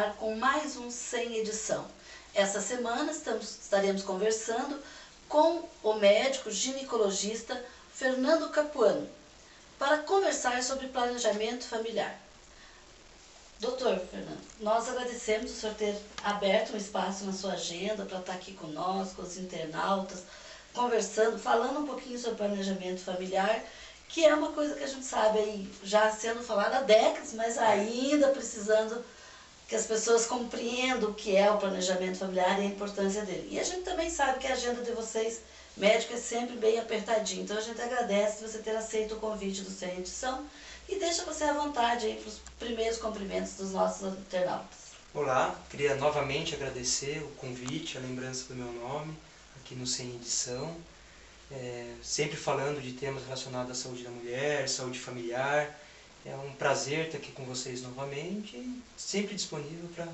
ar com mais um Sem Edição. Essa semana estaremos conversando com o médico ginecologista Fernando Capuano para conversar sobre planejamento familiar. Doutor Fernando, nós agradecemos o senhor ter aberto um espaço na sua agenda para estar aqui conosco, os internautas, conversando, falando um pouquinho sobre planejamento familiar, que é uma coisa que a gente sabe aí já sendo falada há décadas, mas ainda precisando que as pessoas compreendam o que é o planejamento familiar e a importância dele. E a gente também sabe que a agenda de vocês, médico, é sempre bem apertadinha. Então a gente agradece você ter aceito o convite do Sem Edição e deixa você à vontade aí para os primeiros cumprimentos dos nossos internautas. Olá, queria novamente agradecer o convite, a lembrança do meu nome aqui no Sem Edição. Sempre falando de temas relacionados à saúde da mulher, saúde familiar. É um prazer estar aqui com vocês novamente e sempre disponível para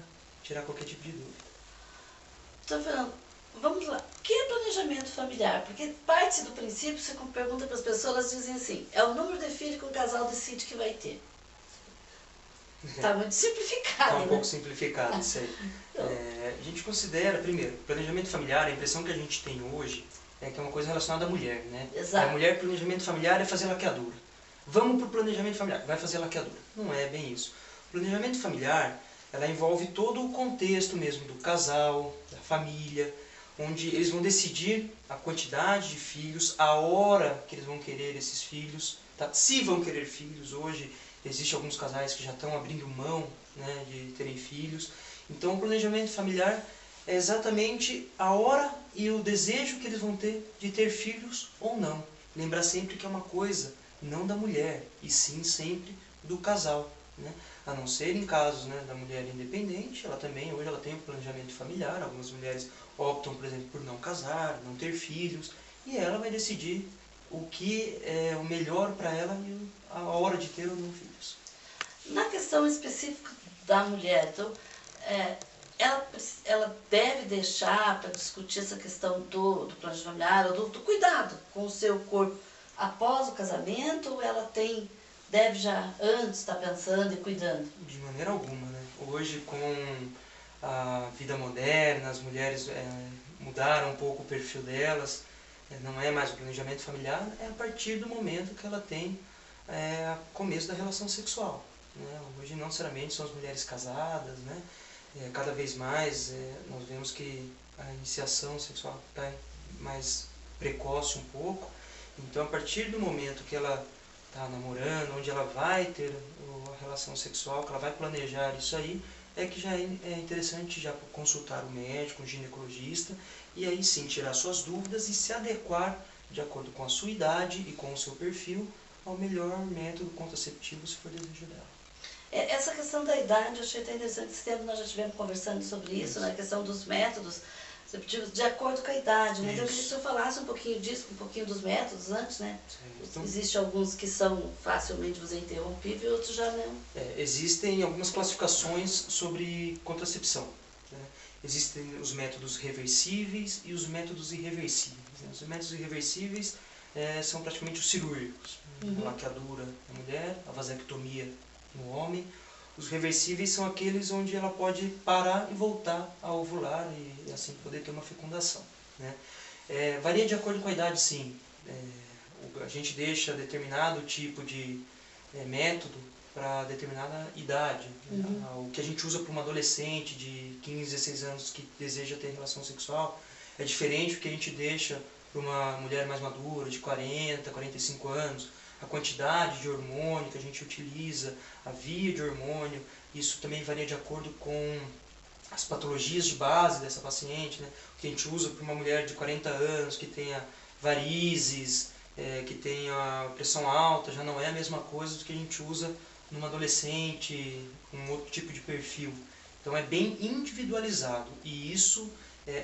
tirar qualquer tipo de dúvida. Então, Fernando, vamos lá. O que é planejamento familiar? Porque parte do princípio, você pergunta para as pessoas, elas dizem assim, é o número de filhos que o casal decide que vai ter. Está muito simplificado, Está um né? pouco simplificado isso aí. A gente considera, primeiro, planejamento familiar, a impressão que a gente tem hoje é que é uma coisa relacionada à mulher, né? Exato. A mulher, planejamento familiar é fazer laqueadura. Vamos para o planejamento familiar, vai fazer laqueadura. Não é bem isso. O planejamento familiar, ela envolve todo o contexto mesmo do casal, da família, onde eles vão decidir a quantidade de filhos, a hora que eles vão querer esses filhos, tá? Se vão querer filhos. Hoje existem alguns casais que já estão abrindo mão, né, de terem filhos. Então o planejamento familiar é exatamente a hora e o desejo que eles vão ter de ter filhos ou não. Lembrar sempre que é uma coisa não da mulher, e sim sempre do casal, né? A não ser em casos, né, da mulher independente, ela também, hoje ela tem um planejamento familiar. Algumas mulheres optam, por exemplo, por não casar, não ter filhos, e ela vai decidir o que é o melhor para ela e a hora de ter ou não filhos. Na questão específica da mulher, então, ela deve deixar para discutir essa questão do planejamento familiar, ou do cuidado com o seu corpo após o casamento, ou ela deve já antes estar pensando e cuidando? De maneira alguma, né? Hoje, com a vida moderna, as mulheres mudaram um pouco o perfil delas. Não é mais o planejamento familiar, é a partir do momento que ela tem começo da relação sexual, né? Hoje não necessariamente são as mulheres casadas, né? Cada vez mais nós vemos que a iniciação sexual está mais precoce um pouco. Então, a partir do momento que ela está namorando, onde ela vai ter a relação sexual, que ela vai planejar isso aí, é que já é interessante já consultar o médico, o ginecologista, e aí sim tirar suas dúvidas e se adequar de acordo com a sua idade e com o seu perfil ao melhor método contraceptivo, se for desejo dela. Essa questão da idade, eu achei até interessante. Esse tempo nós já estivemos conversando sobre isso, né? A questão dos métodos contraceptivos de acordo com a idade, né? Então eu queria que o senhor falasse um pouquinho disso, um pouquinho dos métodos antes, né? Então, existem alguns que são facilmente interrompíveis e outros já não. Existem algumas classificações sobre contracepção, né? Existem os métodos reversíveis e os métodos irreversíveis, né? Os métodos irreversíveis são praticamente os cirúrgicos. A laqueadura na mulher, a vasectomia no homem. Os reversíveis são aqueles onde ela pode parar e voltar a ovular e assim poder ter uma fecundação, né? Varia de acordo com a idade, sim. A gente deixa determinado tipo de método para determinada idade. O que a gente usa para uma adolescente de 15, 16 anos que deseja ter relação sexual é diferente do que a gente deixa para uma mulher mais madura, de 40, 45 anos. A quantidade de hormônio que a gente utiliza, a via de hormônio, isso também varia de acordo com as patologias de base dessa paciente, né? O que a gente usa para uma mulher de 40 anos que tenha varizes, que tenha pressão alta, já não é a mesma coisa do que a gente usa numa adolescente com outro tipo de perfil. Então é bem individualizado e isso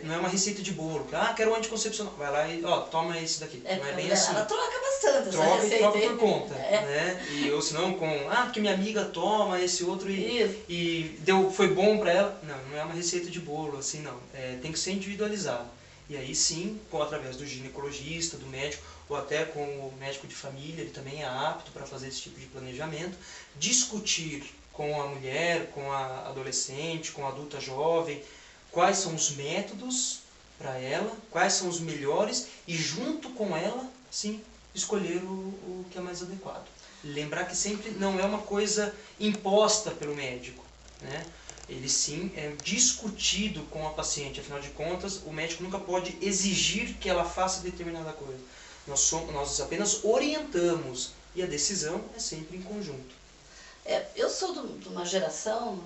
não é uma receita de bolo. Quero um anticoncepcional. Vai lá e toma esse daqui. Não é bem assim. Ela troca bastante essa Troca receita. E troca por conta, né? Ou senão porque minha amiga toma esse outro e foi bom para ela. Não é uma receita de bolo, assim não. Tem que ser individualizado. E aí sim, através do ginecologista, do médico, ou até com o médico de família, ele também é apto para fazer esse tipo de planejamento. Discutir com a mulher, com a adolescente, com a adulta jovem, quais são os métodos para ela, quais são os melhores e junto com ela, sim, escolher o que é mais adequado. Lembrar que sempre não é uma coisa imposta pelo médico, né? Ele sim é discutido com a paciente, afinal de contas o médico nunca pode exigir que ela faça determinada coisa. Nós apenas orientamos e a decisão é sempre em conjunto. Eu sou de uma geração,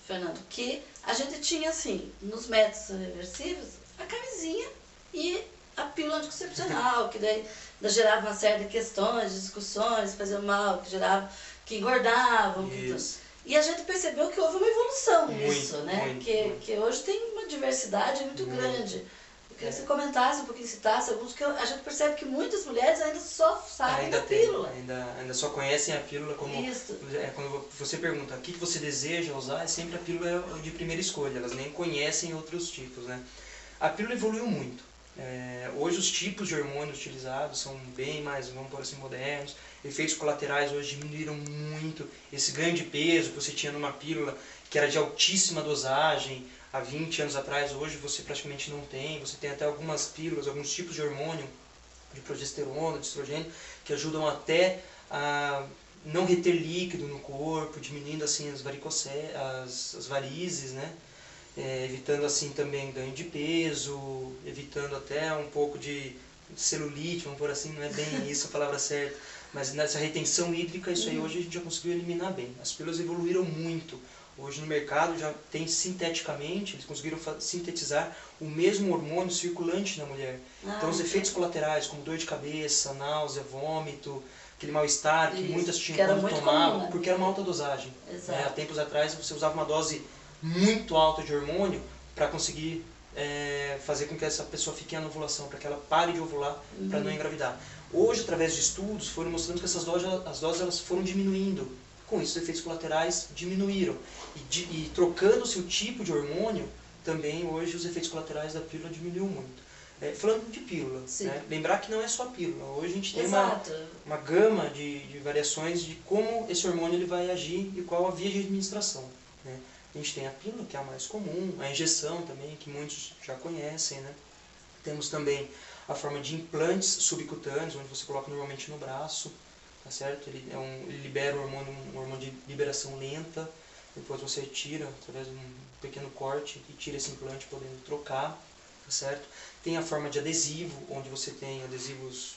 Fernando, que a gente tinha assim, nos métodos reversíveis, a camisinha e a pílula anticoncepcional, que daí gerava uma série de questões, de discussões, faziam mal, que engordavam. E a gente percebeu que houve uma evolução nisso, né? Que hoje tem uma diversidade muito grande. Eu queria que você comentasse um pouquinho, citasse alguns, que a gente percebe que muitas mulheres ainda só sabem da pílula. Ainda só conhecem a pílula como... Isso. Quando você pergunta o que você deseja usar, é sempre a pílula de primeira escolha, elas nem conhecem outros tipos, né? A pílula evoluiu muito. Hoje os tipos de hormônios utilizados são bem mais, vamos por assim, modernos. Efeitos colaterais hoje diminuíram muito. Esse ganho de peso que você tinha numa pílula que era de altíssima dosagem há 20 anos atrás, hoje você praticamente não tem. Você tem até algumas pílulas, alguns tipos de hormônio, de progesterona, de estrogênio, que ajudam até a não reter líquido no corpo, diminuindo assim as varizes, né? Evitando assim também ganho de peso, evitando até um pouco de celulite, vamos por assim, não é bem isso a palavra certa, mas nessa retenção hídrica, isso aí hoje a gente já conseguiu eliminar bem. As pílulas evoluíram muito. Hoje no mercado já tem sinteticamente, eles conseguiram sintetizar o mesmo hormônio circulante na mulher. Então os efeitos colaterais, como dor de cabeça, náusea, vômito, aquele mal-estar que muitas tinham quando tomavam, comum, né? Porque era uma alta dosagem. Há tempos atrás você usava uma dose muito alta de hormônio para conseguir fazer com que essa pessoa fique em anovulação, para que ela pare de ovular, para não engravidar. Hoje, através de estudos, foram mostrando que as doses elas foram diminuindo. Com isso, os efeitos colaterais diminuíram. E trocando-se o tipo de hormônio, também hoje os efeitos colaterais da pílula diminuíram muito. Falando de pílula, né? Lembrar que não é só a pílula. Hoje a gente tem uma gama de variações de como esse hormônio ele vai agir e qual a via de administração, né? A gente tem a pílula, que é a mais comum, a injeção também, que muitos já conhecem, né? Temos também a forma de implantes subcutâneos, onde você coloca normalmente no braço, tá certo? Ele libera um hormônio de liberação lenta, depois você tira através de um pequeno corte e tira esse implante podendo trocar, tá certo? Tem a forma de adesivo, onde você tem adesivos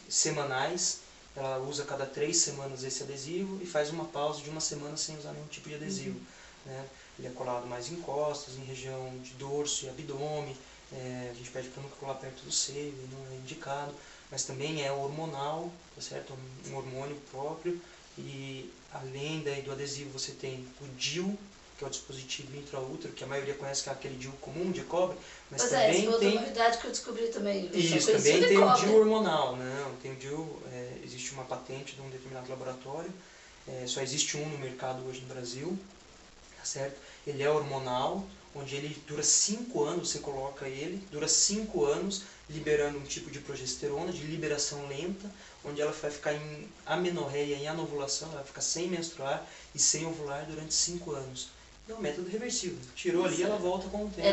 semanais. Ela usa a cada 3 semanas esse adesivo e faz uma pausa de 1 semana sem usar nenhum tipo de adesivo, né? Ele é colado mais em costas, em região de dorso e abdômen. A gente pede para nunca colar perto do seio, não é indicado, mas também é hormonal, tá certo? Um hormônio próprio. E além do adesivo você tem o DIU, que é o dispositivo intraútero, que a maioria conhece que é aquele DIU comum de cobre, mas também isso tem... outra novidade que eu descobri também. Isso, também tem o DIU hormonal, né? Tem o DIU, existe uma patente de um determinado laboratório, só existe um no mercado hoje no Brasil, tá certo? Ele é hormonal, onde ele dura 5 anos, você coloca ele, dura 5 anos liberando um tipo de progesterona, de liberação lenta, onde ela vai ficar em amenorreia, em anovulação, ela vai ficar sem menstruar e sem ovular durante 5 anos. É um método reversível. Tirou ali, ela volta com o tempo.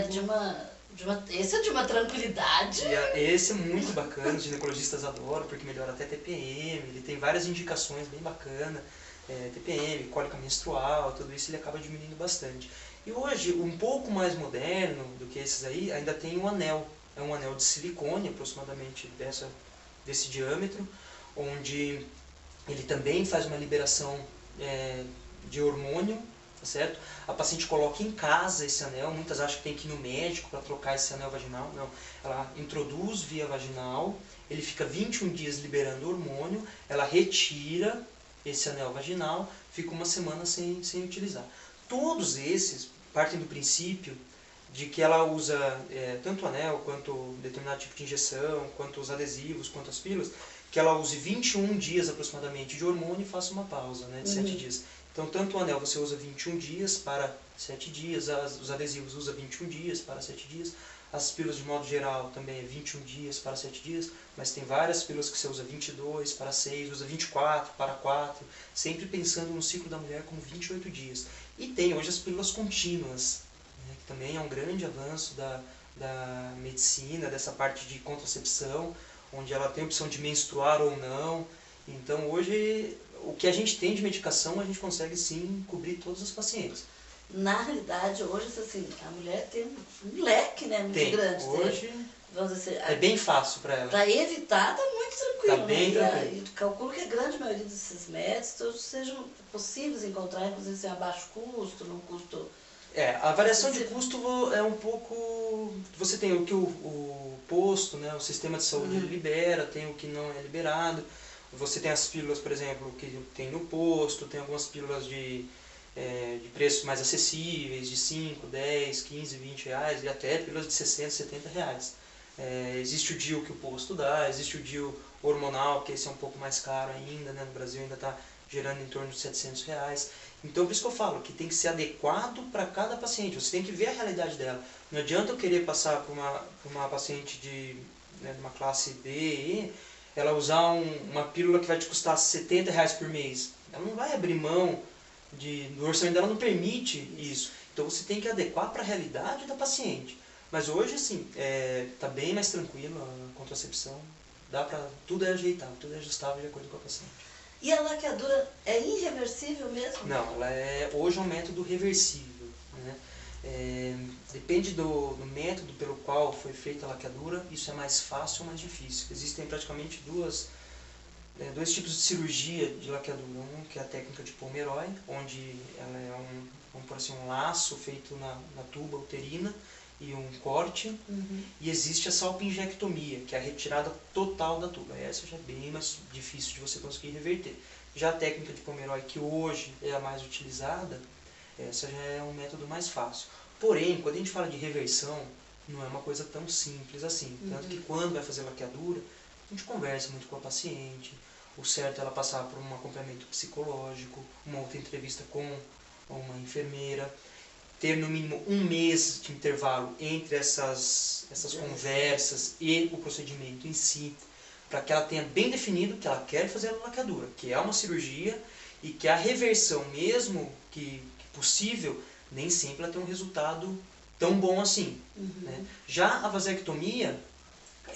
Esse é de uma tranquilidade. Esse é muito bacana, os ginecologistas adoram, porque melhora até TPM, ele tem várias indicações bem bacanas, TPM, cólica menstrual, tudo isso ele acaba diminuindo bastante. E hoje, um pouco mais moderno do que esses aí, ainda tem um anel. É um anel de silicone, aproximadamente desse diâmetro, onde ele também faz uma liberação de hormônio, tá certo? A paciente coloca em casa esse anel, muitas acham que tem que ir no médico para trocar esse anel vaginal, não. Ela introduz via vaginal, ele fica 21 dias liberando hormônio, ela retira esse anel vaginal, fica 1 semana sem utilizar. Todos esses partem do princípio de que ela usa tanto o anel, quanto determinado tipo de injeção, quanto os adesivos, quanto as pílulas, que ela use 21 dias aproximadamente de hormônio e faça uma pausa, né, de 7 dias. Então, tanto o anel você usa 21 dias para 7 dias, os adesivos usa 21 dias para 7 dias, As pílulas, de modo geral, também é 21 dias para 7 dias, mas tem várias pílulas que você usa 22 para 6, usa 24 para 4, sempre pensando no ciclo da mulher como 28 dias. E tem hoje as pílulas contínuas, né, que também é um grande avanço da medicina, dessa parte de contracepção, onde ela tem a opção de menstruar ou não. Então hoje, o que a gente tem de medicação, a gente consegue sim cobrir todos os pacientes. Na realidade, hoje, assim, a mulher tem um leque, né, muito grande. Hoje vamos dizer, é bem fácil para ela. Para evitar, tá muito tranquilo. Tá bem tranquilo. E calculo que a grande maioria desses métodos todos sejam possíveis encontrar, inclusive sem a baixo custo, num custo... A variação de custo é um pouco... Você tem o que o posto, né, o sistema de saúde ele libera, tem o que não é liberado. Você tem as pílulas, por exemplo, que tem no posto, tem algumas pílulas de preços mais acessíveis, de 5, 10, 15, 20 reais, e até pílulas de 60, 70 reais. Existe o DIU que o posto dá, existe o DIU hormonal, que esse é um pouco mais caro ainda, né? No Brasil ainda está gerando em torno de 700 reais. Então, por isso que eu falo que tem que ser adequado para cada paciente, você tem que ver a realidade dela. Não adianta eu querer passar para uma paciente de uma classe B, E, ela usar uma pílula que vai te custar 70 reais por mês. Ela não vai abrir mão, do orçamento dela não permite isso. Então você tem que adequar para a realidade da paciente. Mas hoje, assim, tá bem mais tranquilo a contracepção. Tudo é ajeitável, tudo é ajustável de acordo com a paciente. E a laqueadura é irreversível mesmo? Não, ela hoje é um método reversível, né? Depende do método pelo qual foi feita a laqueadura, isso é mais fácil ou mais difícil. Existem praticamente dois tipos de cirurgia de laqueadura. Um que é a técnica de Pomeroy, onde ela é vamos por assim, um laço feito na tuba uterina e um corte. E existe a salpingectomia, que é a retirada total da tuba. Essa já é bem mais difícil de você conseguir reverter. Já a técnica de Pomeroy, que hoje é a mais utilizada, essa já é um método mais fácil. Porém, quando a gente fala de reversão, não é uma coisa tão simples assim. Tanto que quando vai fazer laqueadura, a gente conversa muito com a paciente. O certo é ela passar por um acompanhamento psicológico, uma outra entrevista com uma enfermeira, ter no mínimo 1 mês de intervalo entre essas conversas e o procedimento em si, para que ela tenha bem definido que ela quer fazer a laqueadura, que é uma cirurgia e que a reversão, mesmo que possível, nem sempre ela tem um resultado tão bom assim. Né? Já a vasectomia,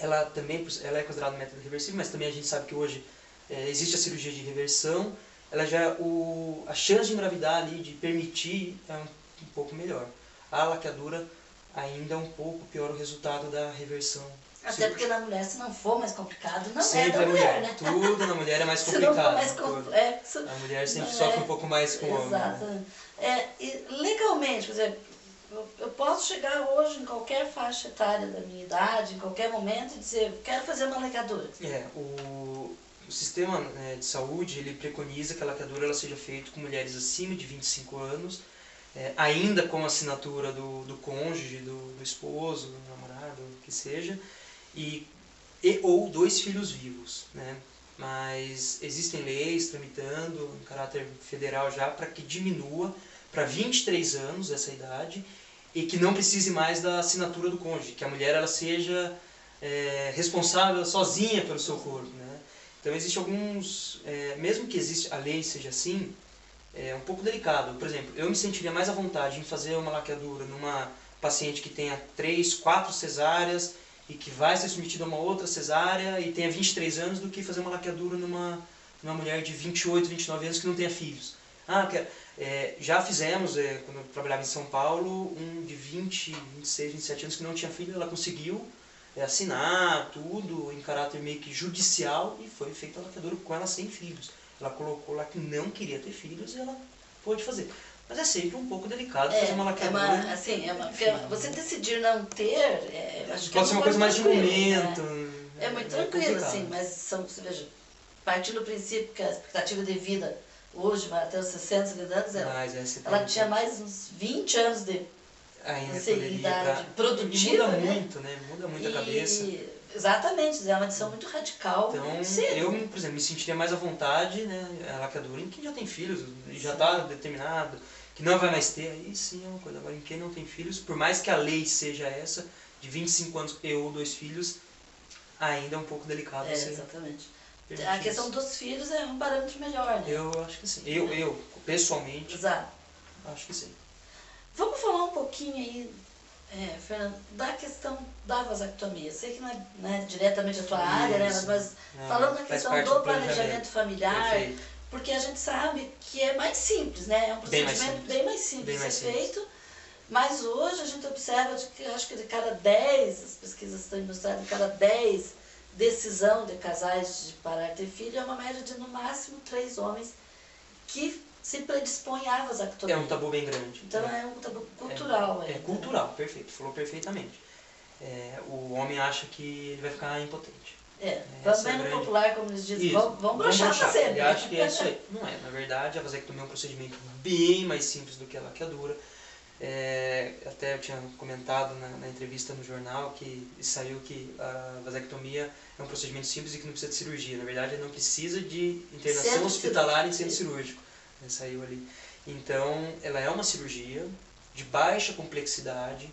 ela é considerada um método reversível, mas também a gente sabe que hoje existe a cirurgia de reversão, ela já a chance de engravidar ali, de permitir, é um pouco melhor. A laqueadura ainda é um pouco pior o resultado da reversão. Até porque na mulher, se não for mais complicado, não sempre é da mulher, né? Tudo na mulher é mais se complicado. Se não for mais complexo... A mulher sempre sofre um pouco mais com o homem. Exatamente. E legalmente, quer dizer, eu posso chegar hoje em qualquer faixa etária da minha idade, em qualquer momento, e dizer, quero fazer uma laqueadura. O sistema de saúde, ele preconiza que a laqueadura ela seja feita com mulheres acima de 25 anos, ainda com a assinatura do cônjuge, do esposo, do namorado, que seja, ou 2 filhos vivos, né? Mas existem leis tramitando em caráter federal já para que diminua para 23 anos essa idade e que não precise mais da assinatura do cônjuge, que a mulher ela seja responsável sozinha pelo seu corpo, né? Então existe alguns, mesmo que a lei seja assim, é um pouco delicado. Por exemplo, eu me sentiria mais à vontade em fazer uma laqueadura numa paciente que tenha 3, 4 cesáreas e que vai ser submetida a uma outra cesárea e tenha 23 anos do que fazer uma laqueadura numa mulher de 28, 29 anos que não tenha filhos. Já fizemos, quando eu trabalhava em São Paulo, um de 20, 26, 27 anos que não tinha filho, ela conseguiu assinar tudo em caráter meio que judicial e foi feita a laqueadura com ela sem filhos. Ela colocou lá que não queria ter filhos e ela pôde fazer. Mas é sempre um pouco delicado fazer uma laqueadura. Você decidir não ter, acho que pode ser uma coisa mais de momento. Né? É muito tranquilo, assim, mas você veja, partindo do princípio que a expectativa de vida hoje vai até os 60, 70 anos, ela tinha mais uns 20 anos de idade produtiva. E muda muito, né? Muda muito a cabeça. Exatamente, é uma decisão muito radical. Então, cedo. Eu, por exemplo, me sentiria mais à vontade, né, a laqueadura em quem já tem filhos, e já está determinado, que não vai mais ter, aí sim é uma coisa. Agora, em quem não tem filhos, por mais que a lei seja essa, de 25 anos e ou 2 filhos, ainda é um pouco delicado você exatamente. permitir A questão isso. dos filhos é um parâmetro melhor, né? Eu acho que sim. Eu pessoalmente, Exato. acho que sim. Vamos falar um pouquinho aí, Fernando, da questão da vasectomia. Sei que não é diretamente a tua área, né? Mas falando da questão do planejamento familiar, Perfeito. porque a gente sabe que é mais simples, né? É um procedimento bem mais simples de ser feito. Mas hoje a gente observa que acho que de cada 10, as pesquisas estão mostrando, de cada 10 decisão de casais de parar de ter filho, é uma média de no máximo 3 homens que se predispõem à vasectomia. É um tabu bem grande. Então é um tabu cultural. É cultural, perfeito, falou perfeitamente. O homem acha que ele vai ficar impotente. Vamos bem no popular, como eles dizem, vamos broxar pra sempre. Ele acha que é isso aí. Não é, na verdade, a vasectomia é um procedimento bem mais simples do que a laqueadura. Até eu tinha comentado na entrevista no jornal que saiu que a vasectomia é um procedimento simples e que não precisa de cirurgia. Na verdade, não precisa de internação hospitalar em centro cirúrgico. Saiu ali. Então, ela é uma cirurgia de baixa complexidade,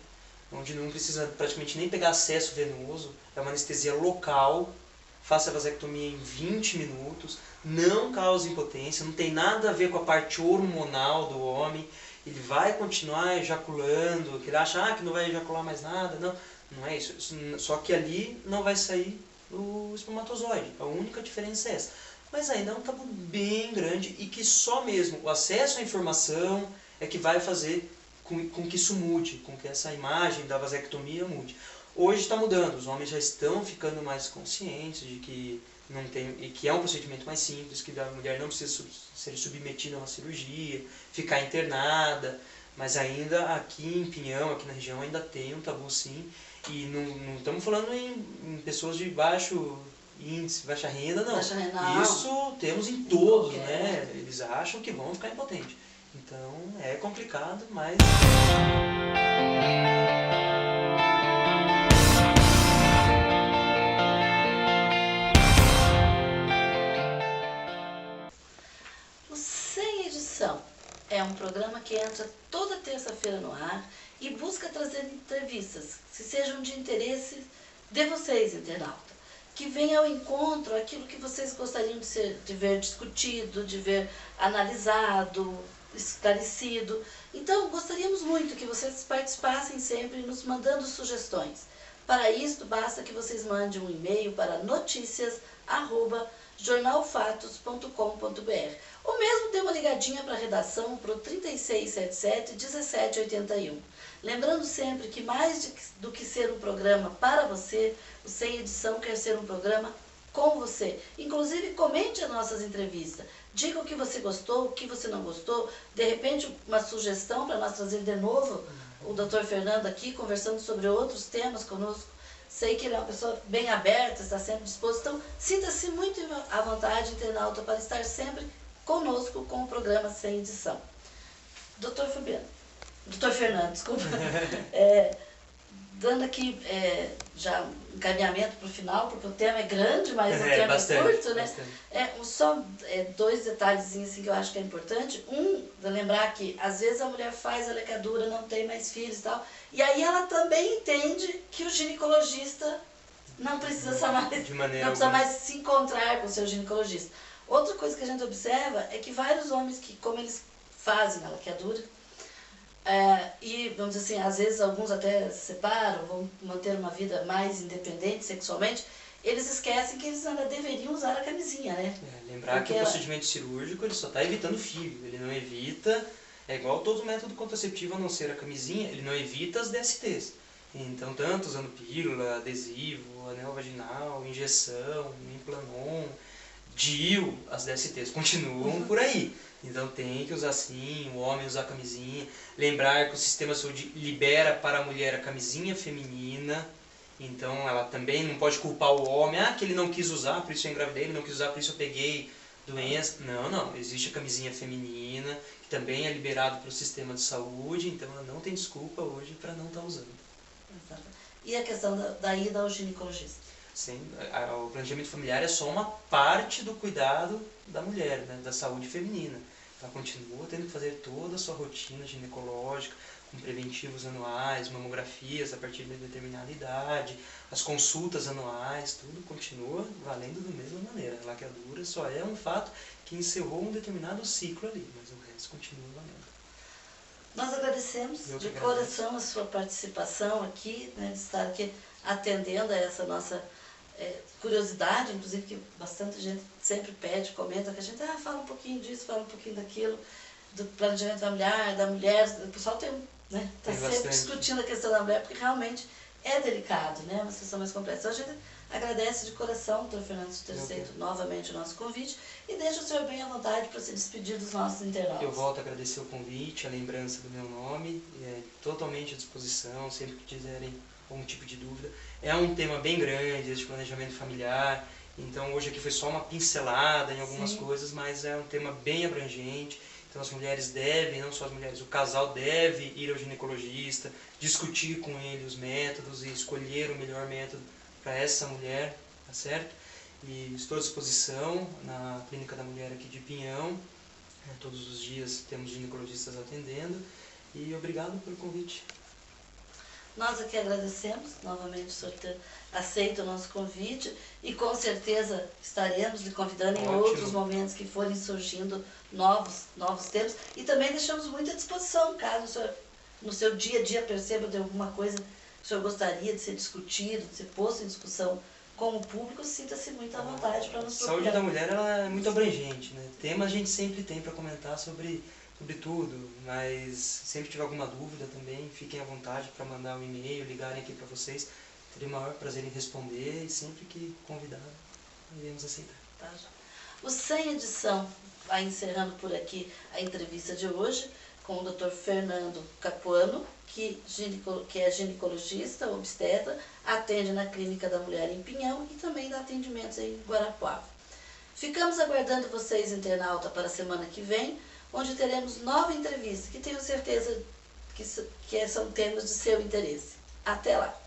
onde não precisa praticamente nem pegar acesso venoso, é uma anestesia local, faça a vasectomia em 20 minutos, não causa impotência, não tem nada a ver com a parte hormonal do homem, ele vai continuar ejaculando, que ele acha que não vai ejacular mais nada, não é isso, só que ali não vai sair o espermatozoide, a única diferença é essa. Mas ainda é um tabu bem grande e que só mesmo o acesso à informação é que vai fazer com que isso mude, com que essa imagem da vasectomia mude. Hoje está mudando, os homens já estão ficando mais conscientes de que não tem, e que é um procedimento mais simples, que a mulher não precisa ser submetida a uma cirurgia, ficar internada, mas ainda aqui em Pinhão, aqui na região, ainda tem um tabu sim, e não estamos falando em pessoas de baixo índice, baixa renda, não. Isso temos em todos, né? Eles acham que vão ficar impotentes. Então é complicado, mas... O Sem Edição é um programa que entra toda terça-feira no ar e busca trazer entrevistas que sejam de interesse de vocês, internauta, que venha ao encontro aquilo que vocês gostariam de ver discutido, de ver analisado, esclarecido. Então, gostaríamos muito que vocês participassem sempre nos mandando sugestões. Para isso, basta que vocês mandem um e-mail para noticias@jornalfatos.com.br ou mesmo dê uma ligadinha para a redação para o 3677-1781. Lembrando sempre que mais do que ser um programa para você, o Sem Edição quer ser um programa com você. Inclusive, comente as nossas entrevistas. Diga o que você gostou, o que você não gostou. De repente, uma sugestão para nós trazer de novo o Dr. Fernando aqui, conversando sobre outros temas conosco. Sei que ele é uma pessoa bem aberta, está sempre disposto. Então, sinta-se muito à vontade, internauta, para estar sempre conosco com o programa Sem Edição. Dr. Fernando, desculpa. Dando aqui já um encaminhamento para o final, porque o tema é grande, mas o tempo é curto, né? Só 2 detalhezinhos assim, que eu acho que é importante. De lembrar que às vezes a mulher faz a laqueadura, não tem mais filhos e tal, e aí ela também entende que o ginecologista não precisa mais se encontrar com o seu ginecologista. Outra coisa que a gente observa é que vários homens que, como eles fazem a laqueadura, e, vamos dizer assim, às vezes alguns até se separam, vão manter uma vida mais independente sexualmente, eles esquecem que eles ainda deveriam usar a camisinha, né? Lembrar que o procedimento cirúrgico ele só está evitando filho, ele não evita, é igual todo método contraceptivo a não ser a camisinha, ele não evita as DSTs. Então, tanto usando pílula, adesivo, anel vaginal, injeção, implanon, DIU, as DSTs continuam por aí. Então tem que usar sim, o homem usar camisinha. Lembrar que o sistema de saúde libera para a mulher a camisinha feminina. Então ela também não pode culpar o homem, que ele não quis usar, por isso eu engravidei, ele não quis usar, por isso eu peguei doença. Não, existe a camisinha feminina, que também é liberado para o sistema de saúde, então ela não tem desculpa hoje para não estar usando. Exato. E a questão da ida ao ginecologista? Sim, o planejamento familiar é só uma parte do cuidado da mulher, né, da saúde feminina. Ela continua tendo que fazer toda a sua rotina ginecológica, com preventivos anuais, mamografias a partir de determinada idade, as consultas anuais, tudo continua valendo da mesma maneira. A laqueadura só é um fato que encerrou um determinado ciclo ali, mas o resto continua valendo. Nós agradecemos de coração a sua participação aqui, né, de estar aqui atendendo a essa nossa curiosidade, inclusive que bastante gente sempre pede, comenta, que a gente fala um pouquinho disso, fala um pouquinho daquilo, do planejamento familiar, da mulher, o pessoal tem, né, está sempre discutindo a questão da mulher, porque realmente é delicado, né, uma situação mais complexa. Então, a gente agradece de coração, doutor Fernando, por ter aceito novamente o nosso convite e deixa o senhor bem à vontade para se despedir dos nossos internautas. Eu volto a agradecer o convite, a lembrança do meu nome, totalmente à disposição, sempre que quiserem algum tipo de dúvida. É um tema bem grande, esse planejamento familiar, então hoje aqui foi só uma pincelada em algumas coisas, mas é um tema bem abrangente. Então as mulheres devem, não só as mulheres, o casal deve ir ao ginecologista, discutir com ele os métodos e escolher o melhor método para essa mulher, tá certo? E estou à disposição na Clínica da Mulher aqui de Pinhão. Todos os dias temos ginecologistas atendendo. E obrigado pelo convite. Nós aqui agradecemos novamente o senhor ter aceito o nosso convite e com certeza estaremos lhe convidando em outros momentos que forem surgindo novos temas. E também deixamos muito à disposição, caso o senhor, no seu dia a dia, perceba de alguma coisa que o senhor gostaria de ser discutido, de ser posto em discussão com o público, sinta-se muito à vontade para nos procurar. A saúde da mulher ela é muito abrangente, né? Tema a gente sempre tem para comentar sobre tudo, mas sempre tiver alguma dúvida também, fiquem à vontade para mandar um e-mail, ligarem aqui para vocês. Terei o maior prazer em responder e sempre que convidar, iremos aceitar. Tá. O Sem Edição vai encerrando por aqui a entrevista de hoje com o Dr. Fernando Capuano, que é ginecologista, obstetra, atende na Clínica da Mulher em Pinhão e também dá atendimentos em Guarapuava. Ficamos aguardando vocês, internauta, para a semana que vem, onde teremos nova entrevista, que tenho certeza que são temas de seu interesse. Até lá!